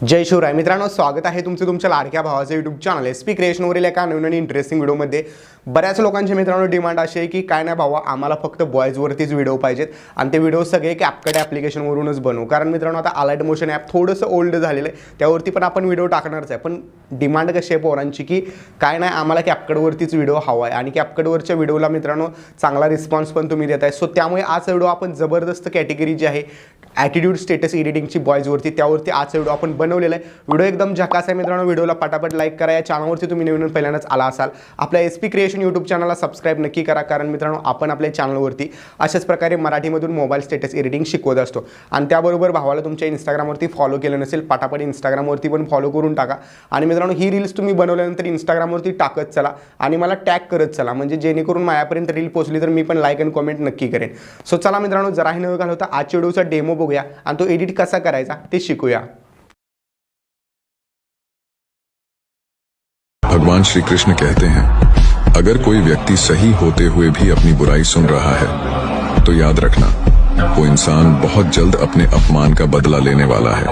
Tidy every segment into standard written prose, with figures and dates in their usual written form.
जय शिवराय मित्रांनो, स्वागत आहे तुमचं तुमच्या लाडक्या भावाचं यूट्यूब चॅनल एसपी क्रिएशनवरील एका नवीन आणि इंटरेस्टिंग व्हिडिओमध्ये. बऱ्याच लोकांचे मित्रांनो डिमांड अशी आहे की काय नाही भावा, आम्हाला फक्त बॉयजवरतीच व्हिडिओ पाहिजेत आणि ते व्हिडिओ सगळे CapCut ॲप्लिकेशनवरूनच बनवू. कारण मित्रांनो आता अलाइट मोशन ॲप थोडंसं ओल्ड झालेलं आहे, त्यावरती पण आपण व्हिडिओ टाकणारच आहे. पण डिमांड कशी आहे पोरांची की काय नाही, आम्हाला CapCutवरतीच व्हिडिओ हवा आहे आणि CapCutवरच्या व्हिडिओला मित्रांनो चांगला रिस्पॉन्स पण तुम्ही देताय. सो त्यामुळे आज व्हिडिओ आपण जबरदस्त कॅटेगरी जी आहे ॲटिट्यूड स्टेटस एडिटिंगची बॉयजवरती, त्यावरती आज व्हिडिओ आपण बनवलेला आहे. व्हिडिओ एकदम झकास आहे मित्रांनो. व्हिडिओला पटापट लाईक करा. या चॅनलवरती तुम्ही नवीन पहिल्यांदाच आला असाल, आपल्या एसपी क्रिएशन यूट्यूब चॅनलला सबस्क्राईब नक्की करा. कारण मित्रांनो आपण आपल्या चॅनलवरती अशाच प्रकारे मराठीमधून मोबाईल स्टेटस एडिटिंग शिकवत असतो. आणि त्याबरोबर भावाला तुमच्या इंस्टाग्रामवरती फॉलो केलं नसेल, पटापट इंस्टाग्रामवरती पण फॉलो करून टाका. आणि मित्रांनो ही रील्स तुम्ही बनवल्यानंतर इंस्टाग्रामवरती टाकत चला आणि मला टॅग करत चला, म्हणजे जेणेकरून माझ्यापर्यंत रील पोहोचली तर मी पण लाईक आणि कमेंट नक्की करेन. सो चला मित्रांनो, जराही न घालवता आजच्या व्हिडिओचा डेमो बघूया आणि तो एडिट कसा करायचा ते शिकूया. भगवान श्री कृष्ण कहते हैं, अगर कोई व्यक्ति सही होते हुए भी अपनी बुराई सुन रहा है तो याद रखना, वो इंसान बहुत जल्द अपने अपमान का बदला लेने वाला है.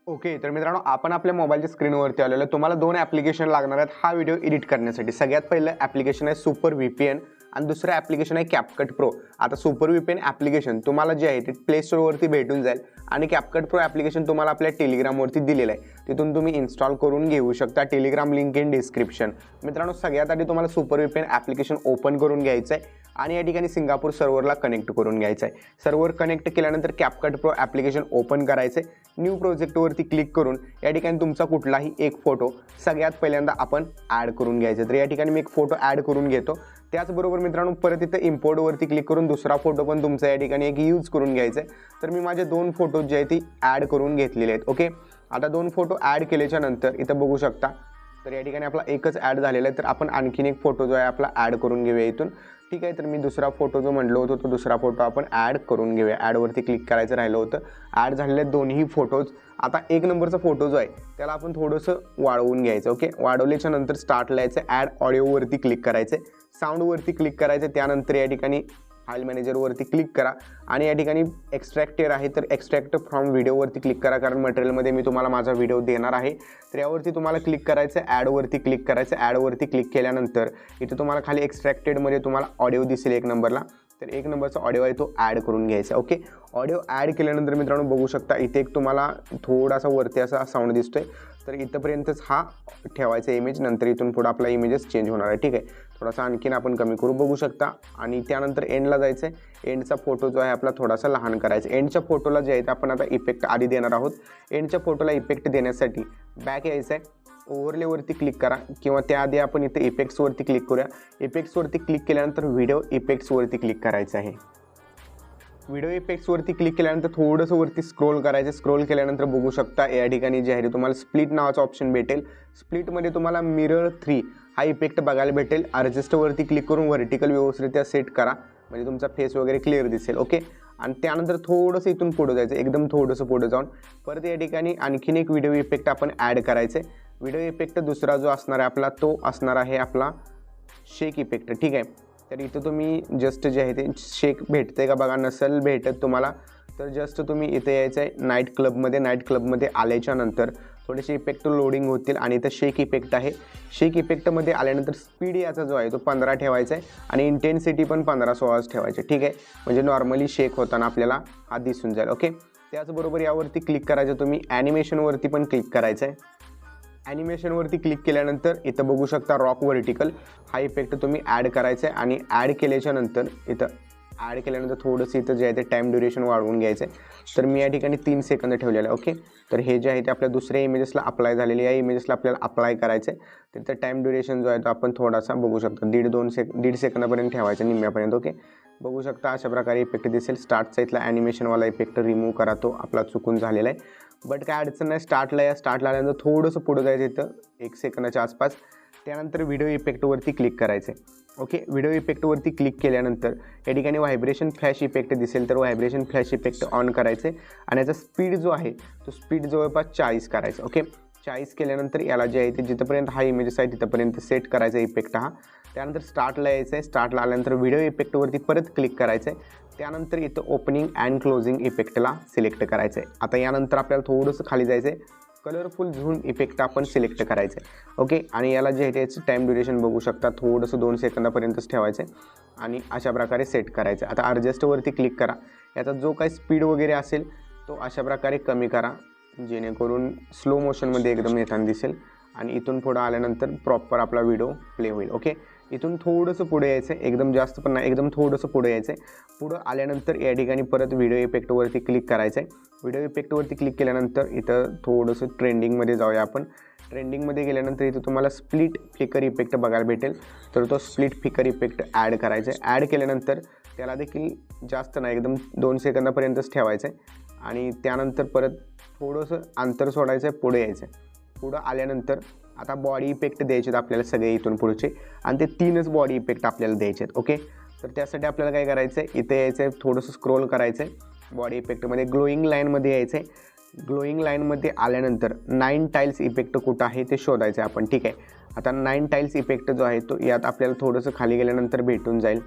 ओके, तर मित्रांनो आपण आपल्या मोबाईलच्या स्क्रीनवरती आलेलो. तुम्हाला दोन ॲप्लिकेशन लागणार आहेत हा व्हिडिओ एडिट करण्यासाठी. सगळ्यात पहिलं ॲप्लिकेशन आहे सुपर VPN आणि दुसरं ॲप्लिकेशन आहे CapCut Pro. आता सुपर VPN ॲप्लिकेशन तुम्हाला जे आहे ते प्ले स्टोअरवरती भेटून जाईल आणि CapCut Pro ॲप्लिकेशन तुम्हाला आपल्या टेलिग्रामवरती दिलेलं आहे, तिथून तुम्ही इन्स्टॉल करून घेऊ शकता. Telegram link in description. मित्रांनो सगळ्यात आधी तुम्हाला सुपर VPN ॲप्लिकेशन ओपन करून घ्यायचं आहे आणि या ठिकाणी सिंगापूर सर्व्हरला कनेक्ट करून घ्यायचं आहे. सर्व्हर कनेक्ट केल्यानंतर CapCut Pro ॲप्लिकेशन ओपन करायचं आहे. न्यू प्रोजेक्टवरती क्लिक करून या ठिकाणी तुमचा कुठलाही एक फोटो सगळ्यात पहिल्यांदा आपण ॲड करून घ्यायचा. तर या ठिकाणी मी एक फोटो ॲड करून घेतो. त्याचबरोबर मित्रांनो परत इथं इम्पोर्टवरती क्लिक करून दुसरा फोटो पण तुमचा या ठिकाणी एक यूज करून घ्यायचा आहे. तर मी माझे दोन फोटो जे आहेत ती ॲड करून घेतलेले आहेत. ओके, आता दोन फोटो ॲड केल्याच्या नंतर इथं बघू शकता, तर या ठिकाणी आपला एकच ॲड झालेला आहे. तर आपण आणखीन एक फोटो जो आहे आपला ॲड करून घेऊया इथून. ठीक आहे, तर मी दुसरा फोटो जो म्हटलो होतो तो दुसरा फोटो आपण ॲड करून घेऊया. ॲडवरती क्लिक करायचं राहिलं होतं. ॲड झालेले दोन्ही फोटोज. आता एक नंबरचा फोटो जो आहे त्याला आपण थोडंसं वाढवून घ्यायचं. ओके, वाढवल्याच्या नंतर स्टार्टला यायचं, ॲड ऑडिओवरती क्लिक करायचं, साऊंडवरती क्लिक करायचं. त्यानंतर या ठिकाणी फाईल मॅनेजरवरती क्लिक करा आणि या ठिकाणी एक्स्ट्रॅक्टर आहे तर एक्स्ट्रॅक्ट फ्रॉम व्हिडिओवरती क्लिक करा, कारण मटेरियलमध्ये मी तुम्हाला माझा व्हिडिओ देणार आहे. तर यावरती तुम्हाला क्लिक करायचं, ॲडवरती क्लिक करायचं. ॲडवरती क्लिक केल्यानंतर इथे तुम्हाला खाली एक्स्ट्रॅक्टेडमध्ये तुम्हाला ऑडिओ दिसेल एक नंबरला. तर एक नंबरचा ऑडिओ आहे तो ॲड करून घ्यायचा. ओके, ऑडिओ ॲड केल्यानंतर मित्रांनो बघू शकता इथे एक तुम्हाला थोडासा वरती असा साऊंड दिसतोय. तर इथंपर्यंतच हा ठेवायचा इमेज, नंतर इथून पुढे आपला इमेजेस चेंज होणार आहे. ठीक आहे, थोडासा आणखीन आपण कमी करू बघू शकता. आणि त्यानंतर एंडला जायचं आहे. एंडचा फोटो जो आहे आपला थोडासा लहान करायचा. एंडच्या फोटोला जे आहे ते आपण आता इफेक्ट आधी देणार आहोत. एंडच्या फोटोला इफेक्ट देण्यासाठी बॅक यायचं आहे, ओव्हरलेवरती क्लिक करा किंवा त्याआधी आपण इथे इफेक्ट्सवरती क्लिक करूया. इफेक्ट्सवरती क्लिक केल्यानंतर व्हिडिओ इफेक्ट्सवरती क्लिक करायचं आहे. व्हिडिओ इफेक्ट्सवरती क्लिक केल्यानंतर थोडंसं वरती स्क्रोल करायचं. स्क्रोल केल्यानंतर बघू शकता या ठिकाणी जे आहे ते तुम्हाला स्प्लिट नावाचा ऑप्शन भेटेल. स्प्लिटमध्ये तुम्हाला मिरर 3 हा इफेक्ट बघायला भेटेल. ॲडजस्टवरती क्लिक करून व्हर्टिकल व्यवस्थित सेट करा, म्हणजे तुमचा फेस वगैरे क्लिअर दिसेल. ओके, आणि त्यानंतर थोडंसं इथून पुढं जायचं, एकदम थोडंसं पुढं जाऊन परत या ठिकाणी आणखीन एक व्हिडिओ इफेक्ट आपण ॲड करायचं. व्हिडिओ इफेक्ट दुसरा जो असणार आहे आपला तो असणार आहे आपला शेक इफेक्ट. ठीक आहे, तर इथं तुम्ही जस्ट जे आहे ते शेक भेटते का बघा. नसेल भेटत तुम्हाला तर जस्ट तुम्ही इथे यायचं आहे नाईट क्लबमध्ये आल्याच्या नंतर थोडेसे इफेक्ट लोडिंग होतील आणि इथं शेक इफेक्ट आहे. शेक इफेक्टमध्ये आल्यानंतर स्पीड याचा जो आहे तो 15 ठेवायचा आहे आणि इंटेन्सिटी पण 15-16 ठेवायचे. ठीक आहे, म्हणजे नॉर्मली शेक होताना आपल्याला हा दिसून जाईल. ओके, त्याचबरोबर यावरती क्लिक करायचं, तुम्ही ॲनिमेशनवरती पण क्लिक करायचं आहे. ॲनिमेशनवरती क्लिक केल्यानंतर इथं बघू शकता रॉक व्हर्टिकल हा इफेक्ट तुम्ही ॲड करायचा आहे. आणि ॲड केल्याच्या नंतर इथं ॲड केल्यानंतर थोडंसं इथं जे आहे ते टाईम ड्युरेशन वाढवून घ्यायचं आहे. तर मी या ठिकाणी 3 सेकंद ठेवलेलं आहे. ओके, तर हे जे आहे ते आपल्या दुसऱ्या इमेजेसला अप्लाय झालेले, या इमेजेसला आपल्याला अप्लाय करायचं आहे. तर इथं टाईम ड्युरेशन जो आहे तो आपण थोडासा बघू शकता 1.5 सेकंदापर्यंत ठेवायचं, निम्म्यापर्यंत. ओके, बघू शकता अशा प्रकारे इफेक्ट दिसेल. स्टार्टचा इथला ॲनिमेशनवाला इफेक्ट रिमूव्ह करा, तो आपला चुकून झालेला आहे. बट काय अडचण नाही. स्टार्टला आल्यानंतर थोडंसं पुढं जायचं इथं 1 सेकंदाच्या आसपास. त्यानंतर व्हिडिओ इफेक्टवरती क्लिक करायचं आहे. ओके, व्हिडिओ इफेक्टवरती क्लिक केल्यानंतर या ठिकाणी व्हायब्रेशन फ्लॅश इफेक्ट दिसेल, तर व्हायब्रेशन फ्लॅश इफेक्ट ऑन करायचे आणि याचा स्पीड जो आहे तो स्पीड जवळपास 40 करायचा. ओके, 40 केल्यानंतर याला जे आहे ते जिथपर्यंत हा इमेजेस आहे तिथपर्यंत सेट करायचा इफेक्ट हा. त्यानंतर स्टार्टला यायचं आहे. स्टार्टला आल्यानंतर व्हिडिओ इफेक्टवरती परत क्लिक करायचं आहे. त्यानंतर इथं ओपनिंग अँड क्लोजिंग इफेक्टला सिलेक्ट करायचं आहे. आता यानंतर आपल्याला थोडंसं खाली जायचं आहे. कलरफुल झूम इफेक्ट आपण सिलेक्ट करायचं आहे. ओके, आणि याला जे आहे त्याचं टाईम ड्युरेशन बघू शकता, थोडंसं 2 सेकंदापर्यंतच ठेवायचं आहे आणि अशा प्रकारे सेट करायचं आहे. आता ॲडजस्टवरती क्लिक करा. याचा जो काही स्पीड वगैरे असेल तो अशा प्रकारे कमी करा, जेणेकरून स्लो मोशनमध्ये एकदम येताना दिसेल. आणि इथून पुढं आल्यानंतर प्रॉपर आपला व्हिडिओ प्ले होईल. ओके, इथून थोडंसं पुढे यायचं आहे, एकदम जास्त पण नाही, एकदम थोडंसं पुढे यायचं आहे. पुढं आल्यानंतर या ठिकाणी परत व्हिडिओ इफेक्टवरती क्लिक करायचं आहे. व्हिडिओ इफेक्टवरती क्लिक केल्यानंतर इथं थोडंसं ट्रेंडिंगमध्ये जाऊया आपण. ट्रेंडिंगमध्ये गेल्यानंतर इथं तुम्हाला स्प्लिट फ्लिकर इफेक्ट बघायला भेटेल, तर तो स्प्लिट फ्लिकर इफेक्ट ॲड करायचा आहे. ॲड केल्यानंतर त्याला देखील जास्त नाही, एकदम 2 सेकंदापर्यंतच ठेवायचं आहे. आणि त्यानंतर परत थोडंसं अंतर सोडायचं आहे, पुढे यायचं आहे. पुढं आल्यानंतर आता बॉडी इफेक्ट द्यायचे आहेत आपल्याला सगळे इथून पुढचे, आणि ते 3च बॉडी इफेक्ट आपल्याला द्यायचे आहेत. ओके, तर त्यासाठी आपल्याला काय करायचं आहे, इथे यायचं आहे, थोडंसं स्क्रोल करायचं आहे. बॉडी इफेक्टमध्ये ग्लोईंग लाईनमध्ये यायचं आहे. ग्लोईंग लाईनमध्ये आल्यानंतर 9 टाईल्स इफेक्ट कुठं आहे ते शोधायचं आहे आपण. ठीक आहे, आता 9 टाईल्स इफेक्ट जो आहे तो यात आपल्याला थोडंसं खाली गेल्यानंतर भेटून जाईल.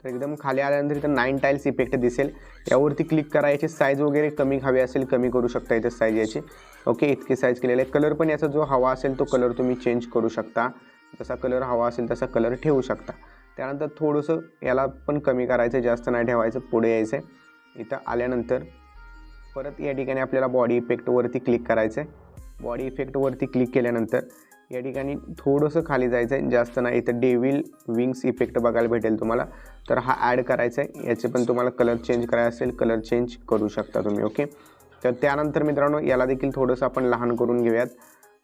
तर एकदम खाली आल्यानंतर इथं 9 टाईल्स इफेक्ट दिसेल, यावरती क्लिक करा. याची साईज वगैरे कमी हवी असेल कमी करू शकता इथे साईज याची. ओके, इतकी साईज केलेलं आहे. कलर पण याचा जो हवा असेल तो कलर तुम्ही चेंज करू शकता, जसा कलर हवा असेल तसा कलर ठेवू शकता. त्यानंतर थोडंसं याला पण कमी करायचं, जास्त नाही ठेवायचं, पुढे यायचं आहे. इथं आल्यानंतर परत या ठिकाणी आपल्याला बॉडी इफेक्टवरती क्लिक करायचं आहे. बॉडी इफेक्टवरती क्लिक केल्यानंतर या ठिकाणी थोडंसं खाली जायचं आहे, जास्त नाही. इथं डेव्हिल विंग्स इफेक्ट बघायला भेटेल तुम्हाला, तर हा ॲड करायचा आहे. याचे पण तुम्हाला कलर चेंज करायचा असेल कलर चेंज करू शकता तुम्ही. ओके, तर त्यानंतर मित्रांनो याला देखील थोडंसं आपण लहान करून घेऊयात.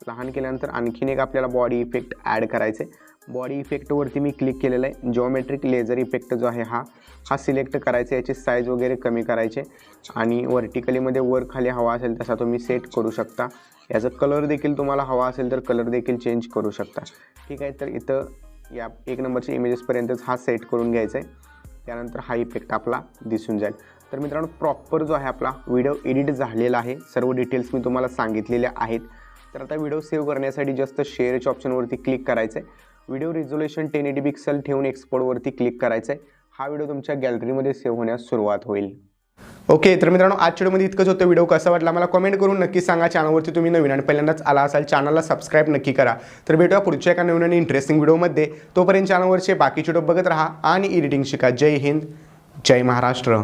लहान केल्यानंतर आणखीन एक आपल्याला बॉडी इफेक्ट ॲड करायचं आहे. बॉडी इफेक्टवरती मी क्लिक केलेलं आहे. जिओमेट्रिक लेझर इफेक्ट जो आहे हा सिलेक्ट करायचा. याची साईज वगैरे कमी करायचे आणि वर्टिकलीमध्ये वर खाली हवा असेल तसा तुम्ही सेट करू शकता. याचा कलर देखील तुम्हाला हवा असेल तर कलर देखील चेंज करू शकता. ठीक आहे, तर इथं या 1 नंबरच्या इमेजेसपर्यंतच हा सेट करून घ्यायचा आहे. त्यानंतर हा इफेक्ट आपला दिसून जाईल. तर मित्रांनो प्रॉपर जो आहे आपला व्हिडिओ एडिट झालेला आहे. सर्व डिटेल्स मी तुम्हाला सांगितलेल्या आहेत. तर आता व्हिडिओ सेव्ह करण्यासाठी जस्ट शेअरच्या ऑप्शनवरती क्लिक करायचं आहे. व्हिडिओ रिझोल्युशन 1080 पिक्सल ठेवून एक्सपोर्टवरती क्लिक करायचं आहे. हा व्हिडिओ तुमच्या गॅलरीमध्ये सेव्ह होण्यास सुरुवात होईल. ओके, तर मित्रांनो आजच्या व्हिडिओमध्ये इतकंच होतं. व्हिडिओ कसा वाटला मला कमेंट करून नक्की सांगा. चॅनलवरती तुम्ही नवीन आणि पहिल्यांदाच आला असाल चॅनलला सबस्क्राईब नक्की करा. तर भेटूया पुढच्या एका नवीन आणि इंटरेस्टिंग व्हिडिओमध्ये. तोपर्यंत चॅनलवरचे बाकीचे व्हिडिओ बघत राहा आणि एडिटिंग शिका. जय हिंद, जय महाराष्ट्र.